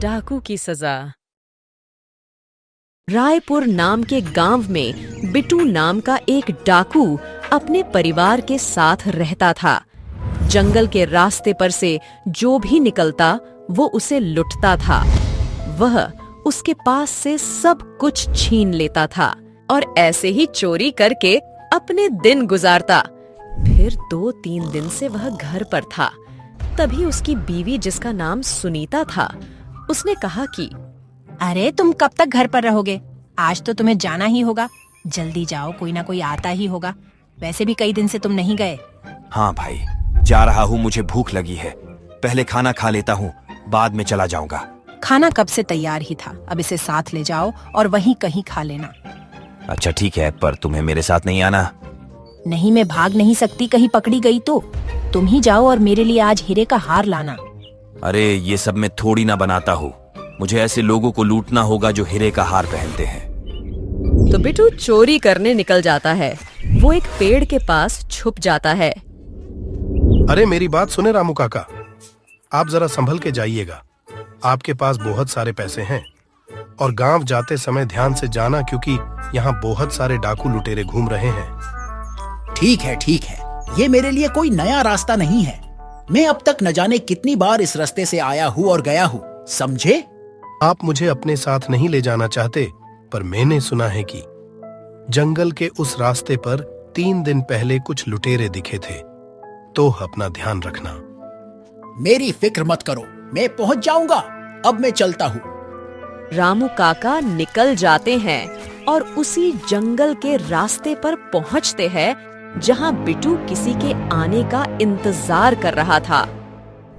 डाकू की सजा। रायपुर नाम के गांव में बिट्टू नाम का एक डाकू अपने परिवार के साथ रहता था। जंगल के रास्ते पर से जो भी निकलता वो उसे लुटता था। वह उसके पास से सब कुछ छीन लेता था और ऐसे ही चोरी करके अपने दिन गुजारता। फिर 2-3 दिन से वह घर पर था। तभी उसकी बीवी, जिसका नाम सुनीता था, उसने कहा कि अरे तुम कब तक घर पर रहोगे? आज तो तुम्हें जाना ही होगा। जल्दी जाओ, कोई ना कोई आता ही होगा। वैसे भी कई दिन से तुम नहीं गए। हाँ भाई, जा रहा हूँ, मुझे भूख लगी है। पहले खाना खा लेता हूँ, बाद में चला जाऊंगा। खाना कब से तैयार ही था, अब इसे साथ ले जाओ और वहीं कहीं खा लेना। अच्छा ठीक है, पर तुम्हें मेरे साथ नहीं आना? नहीं, मैं भाग नहीं सकती, कहीं पकड़ी गई तो। तुम ही जाओ और मेरे लिए आज हीरे का हार लाना। अरे ये सब मैं थोड़ी ना बनाता हूँ। मुझे ऐसे लोगों को लूटना होगा जो हीरे का हार पहनते हैं। तो बिट्टू चोरी करने निकल जाता है। वो एक पेड़ के पास छुप जाता है। अरे मेरी बात सुने रामू काका, आप जरा संभल के जाइएगा। आपके पास बहुत सारे पैसे हैं और गांव जाते समय ध्यान से जाना, क्योंकि यहाँ बहुत सारे डाकू लुटेरे घूम रहे हैं। ठीक है, ये मेरे लिए कोई नया रास्ता नहीं है। मैं अब तक न जाने कितनी बार इस रास्ते से आया हूँ और गया हूँ, समझे? आप मुझे अपने साथ नहीं ले जाना चाहते, पर मैंने सुना है कि जंगल के उस रास्ते पर 3 दिन पहले कुछ लुटेरे दिखे थे, तो अपना ध्यान रखना। मेरी फिक्र मत करो, मैं पहुंच जाऊंगा। अब मैं चलता हूँ। रामू काका निकल जाते हैं और उसी जंगल के रास्ते पर पहुंचते हैं जहां बिट्टू किसी के आने का इंतजार कर रहा था।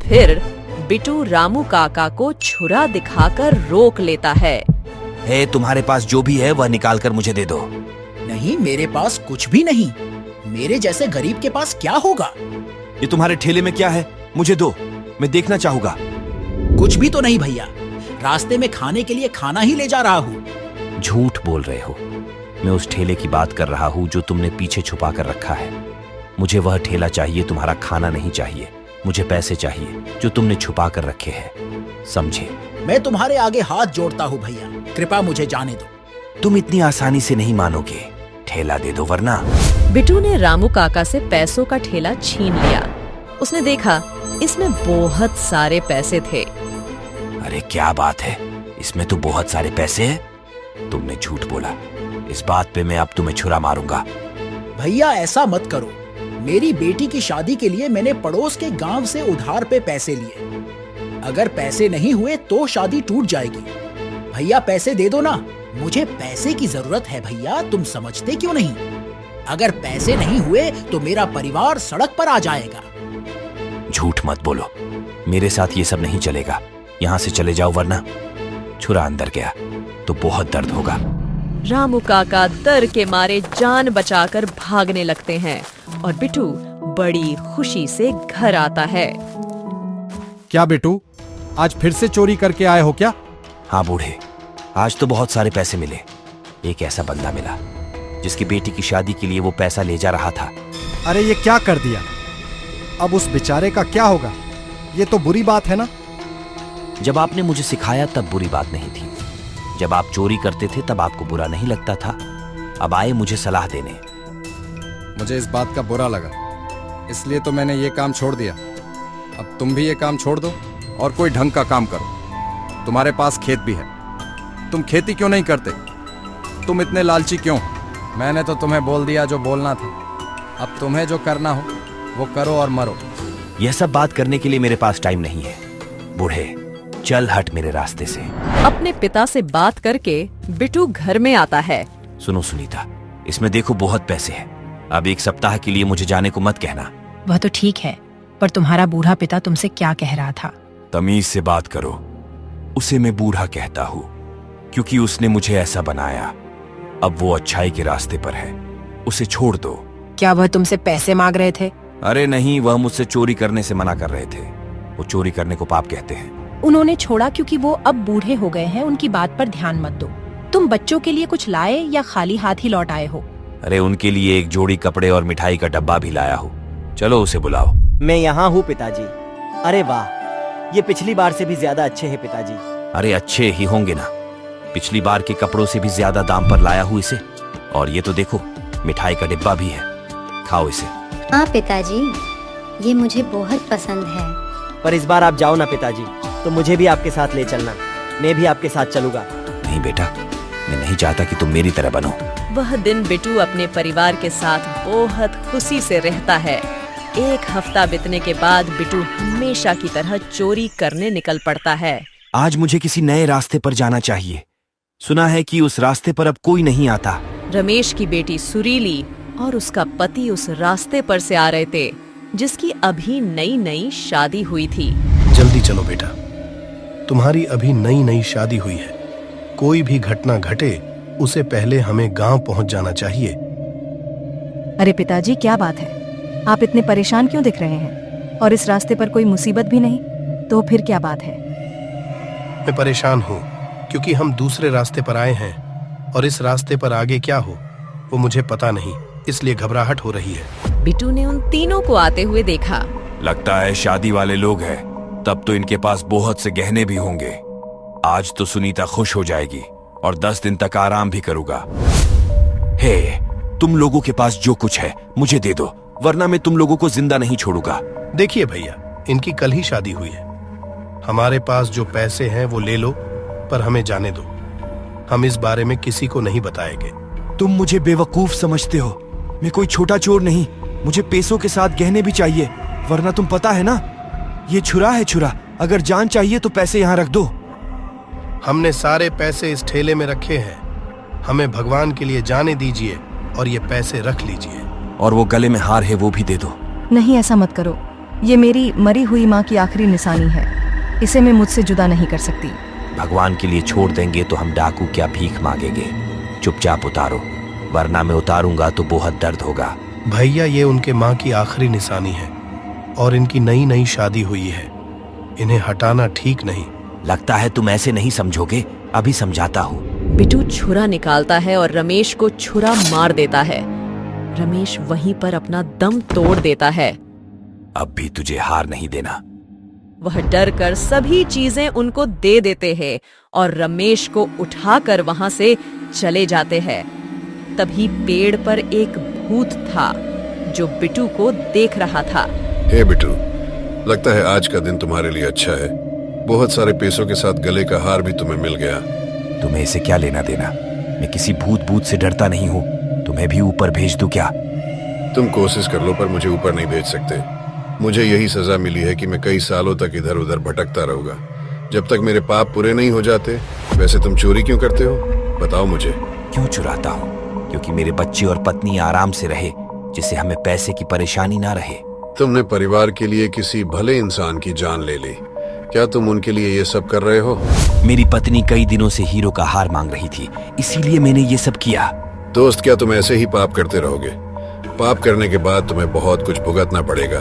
फिर बिट्टू रामू काका को छुरा दिखाकर रोक लेता है। हे, तुम्हारे पास जो भी है वह निकाल कर मुझे दे दो। नहीं, मेरे पास कुछ भी नहीं। मेरे जैसे गरीब के पास क्या होगा? ये तुम्हारे ठेले में क्या है? मुझे दो, मैं देखना चाहूंगा। कुछ भी तो नहीं भैया, रास्ते में खाने के लिए खाना ही ले जा रहा हूँ। झूठ बोल रहे हो। मैं उस ठेले की बात कर रहा हूँ जो तुमने पीछे छुपा कर रखा है। मुझे वह ठेला चाहिए, तुम्हारा खाना नहीं चाहिए। मुझे पैसे चाहिए जो तुमने छुपा कर रखे हैं, समझे? मैं तुम्हारे आगे हाथ जोड़ता हूँ भैया, कृपया मुझे जाने दो। तुम इतनी आसानी से नहीं मानोगे। ठेला दे दो वरना। बिट्टू ने रामू काका से पैसों का ठेला छीन लिया। उसने देखा इसमें बहुत सारे पैसे थे। अरे क्या बात है, इसमें तो बहुत सारे पैसे हैं। तुमने झूठ बोला। इस बात पे मैं अब तुम्हें छुरा मारूंगा। भैया ऐसा मत करो। मेरी बेटी की शादी के लिए मैंने पड़ोस के गांव से उधार पे पैसे लिए। अगर पैसे नहीं हुए तो शादी टूट जाएगी। भैया पैसे दे दो ना, मुझे पैसे की जरूरत है भैया, तुम समझते क्यों नहीं? अगर पैसे नहीं हुए तो मेरा परिवार सड़क पर आ जाएगा। झूठ मत बोलो, मेरे साथ ये सब नहीं चलेगा। यहाँ से चले जाओ वरना। छुरा अंदर गया तो बहुत दर्द होगा। रामू काका डर के मारे जान बचाकर भागने लगते हैं और बिट्टू बड़ी खुशी से घर आता है। क्या बिट्टू, आज फिर से चोरी करके आए हो क्या? हाँ बूढ़े, आज तो बहुत सारे पैसे मिले। एक ऐसा बंदा मिला जिसकी बेटी की शादी के लिए वो पैसा ले जा रहा था। अरे ये क्या कर दिया? अब उस बेचारे का क्या होगा? ये तो बुरी बात है ना। जब आपने मुझे सिखाया तब बुरी बात नहीं थी। जब आप चोरी करते थे तब आपको बुरा नहीं लगता था। अब आए मुझे सलाह देने। मुझे इस बात का बुरा लगा, इसलिए तो मैंने ये काम छोड़ दिया। अब तुम भी ये काम छोड़ दो और कोई ढंग का काम करो। तुम्हारे पास खेत भी है, तुम खेती क्यों नहीं करते? तुम इतने लालची क्यों? मैंने तो तुम्हें बोल दिया जो बोलना था। अब तुम्हें जो करना हो वो करो और मरो। यह सब बात करने के लिए मेरे पास टाइम नहीं है। बूढ़े, चल हट मेरे रास्ते से। अपने पिता से बात करके बिट्टू घर में आता है। सुनो सुनीता, इसमें देखो बहुत पैसे हैं। अब 1 सप्ताह के लिए मुझे जाने को मत कहना। वह तो ठीक है, पर तुम्हारा बूढ़ा पिता तुमसे क्या कह रहा था? तमीज से बात करो। उसे मैं बूढ़ा कहता हूँ क्योंकि उसने मुझे ऐसा बनाया। अब वो अच्छाई के रास्ते पर है, उसे छोड़ दो। क्या वह तुमसे पैसे मांग रहे थे? अरे नहीं, वह मुझसे चोरी करने से मना कर रहे थे। वो चोरी करने को पाप कहते हैं। उन्होंने छोड़ा क्योंकि वो अब बूढ़े हो गए हैं, उनकी बात पर ध्यान मत दो। तुम बच्चों के लिए कुछ लाए या खाली हाथ ही लौट आए हो? अरे उनके लिए एक जोड़ी कपड़े और मिठाई का डब्बा भी लाया हूँ। चलो उसे बुलाओ। मैं यहाँ हूँ पिताजी। अरे वाह, ये पिछली बार से भी ज्यादा अच्छे हैं पिताजी। अरे अच्छे ही होंगे ना, पिछली बार के कपड़ों से भी ज्यादा दाम पर लाया हूँ इसे। और ये तो देखो, मिठाई का डिब्बा भी है, खाओ इसे। हाँ पिताजी, ये मुझे बहुत पसंद है। पर इस बार आप जाओ ना पिताजी, तो मुझे भी आपके साथ ले चलना, मैं भी आपके साथ चलूंगा। नहीं बेटा, मैं नहीं चाहता कि तुम मेरी तरह बनो। वह दिन बिट्टू अपने परिवार के साथ बहुत खुशी से रहता है। एक हफ्ता बीतने के बाद बिट्टू हमेशा की तरह चोरी करने निकल पड़ता है। आज मुझे किसी नए रास्ते पर जाना चाहिए। सुना है कि उस रास्ते पर अब कोई नहीं आता। रमेश की बेटी सुरीली और उसका पति उस रास्ते पर से आ रहे थे, जिसकी अभी नई नई शादी हुई थी। जल्दी चलो बेटा, तुम्हारी अभी नई नई शादी हुई है। कोई भी घटना घटे उसे पहले हमें गांव पहुंच जाना चाहिए। अरे पिताजी, क्या बात है? आप इतने परेशान क्यों दिख रहे हैं? और इस रास्ते पर कोई मुसीबत भी नहीं, तो फिर क्या बात है? मैं परेशान हूँ क्योंकि हम दूसरे रास्ते पर आए हैं और इस रास्ते पर आगे क्या हो वो मुझे पता नहीं, इसलिए घबराहट हो रही है। बिट्टू ने उन तीनों को आते हुए देखा। लगता है शादी वाले लोग हैं। तब तो इनके पास बहुत से गहने भी होंगे। आज तो सुनीता खुश हो जाएगी और 10 दिन तक आराम भी करूंगा। हे, तुम लोगों के पास जो कुछ है मुझे दे दो, वरना मैं तुम लोगों को जिंदा नहीं छोड़ूंगा। देखिए भैया, इनकी कल ही शादी हुई है। हमारे पास जो पैसे हैं वो ले लो, पर हमें जाने दो। हम इस बारे में किसी को नहीं बताएंगे। तुम मुझे बेवकूफ समझते हो। मैं कोई छोटा चोर नहीं। मुझे पैसों के साथ गहने भी चाहिए, वरना तुम पता है ना, ये छुरा है छुरा। अगर जान चाहिए तो पैसे यहाँ रख दो। हमने सारे पैसे इस ठेले में रखे हैं। हमें भगवान के लिए जाने दीजिए और ये पैसे रख लीजिए। और वो गले में हार है वो भी दे दो। नहीं, ऐसा मत करो। ये मेरी मरी हुई माँ की आखिरी निशानी है। इसे मैं मुझसे जुदा नहीं कर सकती। भगवान के लिए छोड़ देंगे तो हम डाकू क्या भीख मांगेंगे। चुपचाप उतारो, वरना मैं उतारूंगा तो बहुत दर्द होगा। भैया, ये उनके माँ की आखिरी निशानी है और इनकी नई नई शादी हुई है। इन्हें हटाना ठीक नहीं। लगता है तुम ऐसे नहीं समझोगे। अभी समझाता हूँ। बिट्टू छुरा निकालता है और रमेश को छुरा मार देता है। रमेश वहीं पर अपना दम तोड़ देता है। अब भी तुझे हार नहीं देना। वह डर कर सभी चीजें उनको दे देते हैं और रमेश को उठाकर वहां से चले जाते हैं। तभी पेड़ पर एक भूत था जो बिट्टू को देख रहा था। हे बिट्टू, लगता है आज का दिन तुम्हारे लिए अच्छा है। बहुत सारे पैसों के साथ गले का हार भी तुम्हें मिल गया। तुम्हें इसे क्या लेना देना? मैं किसी भूत से डरता नहीं हूँ। तुम्हें भी ऊपर भेज दूं क्या? तुम कोशिश कर लो, पर मुझे ऊपर नहीं भेज सकते। मुझे यही सजा मिली है कि मैं कई सालों तक इधर उधर भटकता रहूंगा जब तक मेरे पाप पूरे नहीं हो जाते। वैसे तुम चोरी क्यों करते हो, बताओ मुझे। क्यों चुराता हूँ? क्योंकि मेरे बच्चे और पत्नी आराम से रहे, जिससे हमें पैसे की परेशानी ना रहे। तुमने परिवार के लिए किसी भले इंसान की जान ले ली। क्या तुम उनके लिए ये सब कर रहे हो? मेरी पत्नी कई दिनों से हीरो का हार मांग रही थी, इसीलिए मैंने ये सब किया। दोस्त, क्या तुम ऐसे ही पाप करते रहोगे? पाप करने के बाद तुम्हें बहुत कुछ भुगतना पड़ेगा,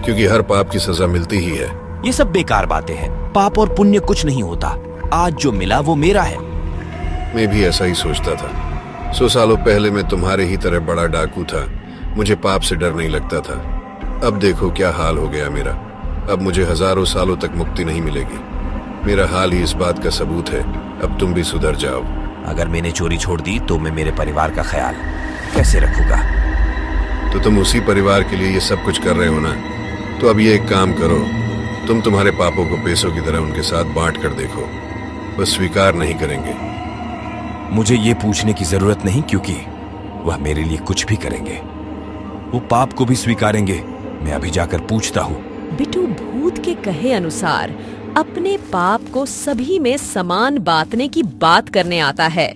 क्योंकि हर पाप की सजा मिलती ही है। ये सब बेकार बातें हैं। पाप और पुण्य कुछ नहीं होता। आज जो मिला वो मेरा है। मैं भी ऐसा ही सोचता था। 100 सालों पहले मैं तुम्हारे ही तरह बड़ा डाकू था। मुझे पाप से डर नहीं लगता था। अब देखो क्या हाल हो गया मेरा। अब मुझे हजारों सालों तक मुक्ति नहीं मिलेगी। मेरा हाल ही इस बात का सबूत है। अब तुम भी सुधर जाओ। अगर मैंने चोरी छोड़ दी तो मैं मेरे परिवार का ख्याल कैसे रखूंगा? तो तुम उसी परिवार के लिए ये सब कुछ कर रहे हो ना? तो अब ये एक काम करो, तुम तुम्हारे पापों को पैसों की तरह उनके साथ बांट कर देखो। बस स्वीकार नहीं करेंगे। मुझे ये पूछने की जरूरत नहीं, क्योंकि वह मेरे लिए कुछ भी करेंगे। वो पाप को भी स्वीकारेंगे। मैं अभी जाकर पूछता हूँ। बिट्टू भूत के कहे अनुसार अपने पाप को सभी में समान बांटने की बात करने आता है।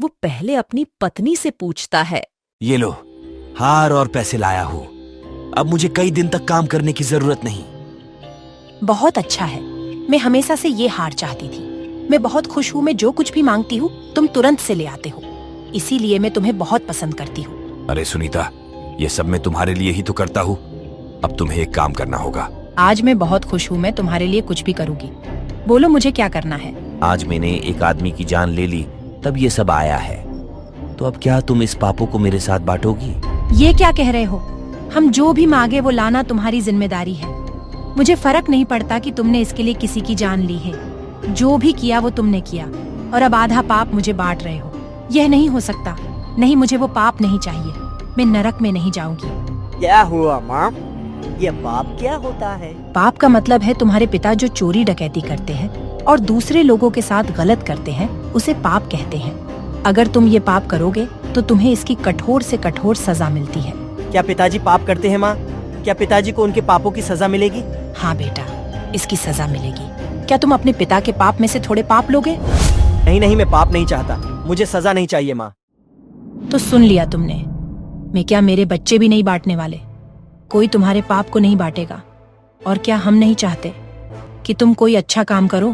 वो पहले अपनी पत्नी से पूछता है। ये लो, हार और पैसे लाया हूँ। अब मुझे कई दिन तक काम करने की जरूरत नहीं। बहुत अच्छा है। मैं हमेशा से ये हार चाहती थी। मैं बहुत खुश हूँ। मैं जो कुछ भी मांगती हूँ तुम तुरंत से ले आते हो, इसीलिए मैं तुम्हें बहुत पसंद करती हूँ। अरे सुनीता, ये सब मैं तुम्हारे लिए ही तो करता हूँ। अब तुम्हें एक काम करना होगा। आज मैं बहुत खुश हूँ। मैं तुम्हारे लिए कुछ भी करूँगी। बोलो मुझे क्या करना है। आज मैंने एक आदमी की जान ले ली, तब ये सब आया है। तो अब क्या तुम इस पापों को मेरे साथ बांटोगी? ये क्या कह रहे हो? हम जो भी मांगे वो लाना तुम्हारी जिम्मेदारी है। मुझे फर्क नहीं पड़ता कि तुमने इसके लिए किसी की जान ली है। जो भी किया वो तुमने किया, और अब आधा पाप मुझे बांट रहे हो। यह नहीं हो सकता। नहीं, मुझे वो पाप नहीं चाहिए। मैं नरक में नहीं जाऊंगी। क्या हुआ माँ? ये पाप क्या होता है? पाप का मतलब है तुम्हारे पिता जो चोरी डकैती करते हैं और दूसरे लोगों के साथ गलत करते हैं, उसे पाप कहते हैं। अगर तुम ये पाप करोगे तो तुम्हें इसकी कठोर से कठोर सजा मिलती है। क्या पिताजी पाप करते हैं माँ? क्या पिताजी को उनके पापों की सजा मिलेगी? हाँ बेटा, इसकी सजा मिलेगी। क्या तुम अपने पिता के पाप में से थोड़े पाप लोगे? नहीं नहीं, मैं पाप नहीं चाहता। मुझे सजा नहीं चाहिए माँ। तो सुन लिया तुमने। मैं क्या मेरे बच्चे भी नहीं बांटने वाले? कोई तुम्हारे पाप को नहीं बांटेगा। और क्या हम नहीं चाहते कि तुम कोई अच्छा काम करो?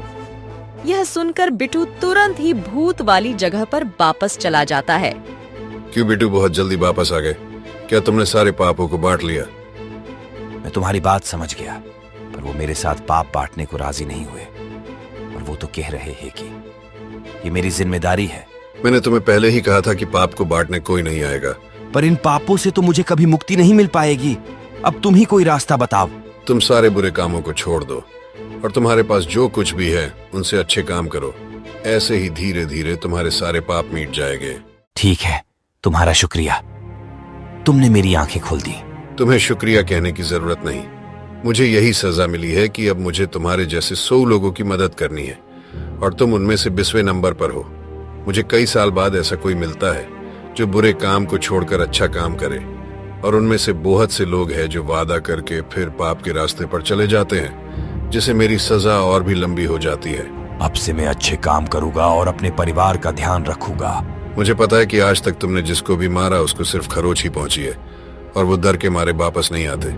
यह सुनकर बिट्टू तुरंत ही भूत वाली जगह पर वापस चला जाता है। क्यों बिट्टू, बहुत जल्दी वापस आ गए? क्या तुमने सारे पापों को बांट लिया? मैं तुम्हारी बात समझ गया, पर वो मेरे साथ पाप बांटने को राजी नहीं हुए। और वो तो कह रहे हैं कि ये मेरी जिम्मेदारी है। मैंने तुम्हें पहले ही कहा था कि पाप को बांटने कोई नहीं आएगा। पर इन पापों से तो मुझे कभी मुक्ति नहीं मिल पाएगी। अब तुम ही कोई रास्ता बताओ। तुम सारे बुरे कामों को छोड़ दो और तुम्हारे पास जो कुछ भी है उनसे अच्छे काम करो। ऐसे ही धीरे धीरे तुम्हारे सारे पाप मिट जाएंगे। ठीक है, तुम्हारा शुक्रिया। तुमने मेरी आंखें खोल दी। तुम्हें शुक्रिया कहने की जरूरत नहीं। मुझे यही सजा मिली है कि अब मुझे तुम्हारे जैसे 100 लोगों की मदद करनी है और तुम उनमें से 20वें नंबर पर हो। मुझे कई साल बाद ऐसा कोई मिलता है जो बुरे काम को छोड़कर अच्छा काम करे, और उनमें से बहुत से लोग हैं जो वादा करके फिर पाप के रास्ते पर चले जाते हैं, जिससे मेरी सजा और भी लंबी हो जाती है। अब से मैं अच्छे काम करूंगा और अपने परिवार का ध्यान रखूंगा। मुझे पता है कि आज तक तुमने जिसको भी मारा उसको सिर्फ खरोच ही पहुंची है और वो डर के मारे वापस नहीं आते।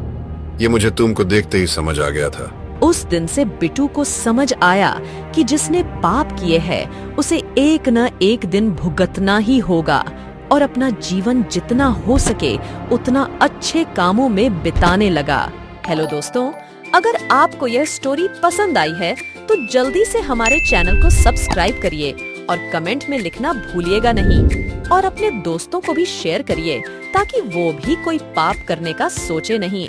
ये मुझे तुमको देखते ही समझ आ गया था। उस दिन से बिट्टू को समझ आया कि जिसने पाप किए हैं उसे एक न एक दिन भुगतना ही होगा, और अपना जीवन जितना हो सके उतना अच्छे कामों में बिताने लगा। हेलो दोस्तों, अगर आपको यह स्टोरी पसंद आई है तो जल्दी से हमारे चैनल को सब्सक्राइब करिए और कमेंट में लिखना भूलिएगा नहीं, और अपने दोस्तों को भी शेयर करिए ताकि वो भी कोई पाप करने का सोचे नहीं।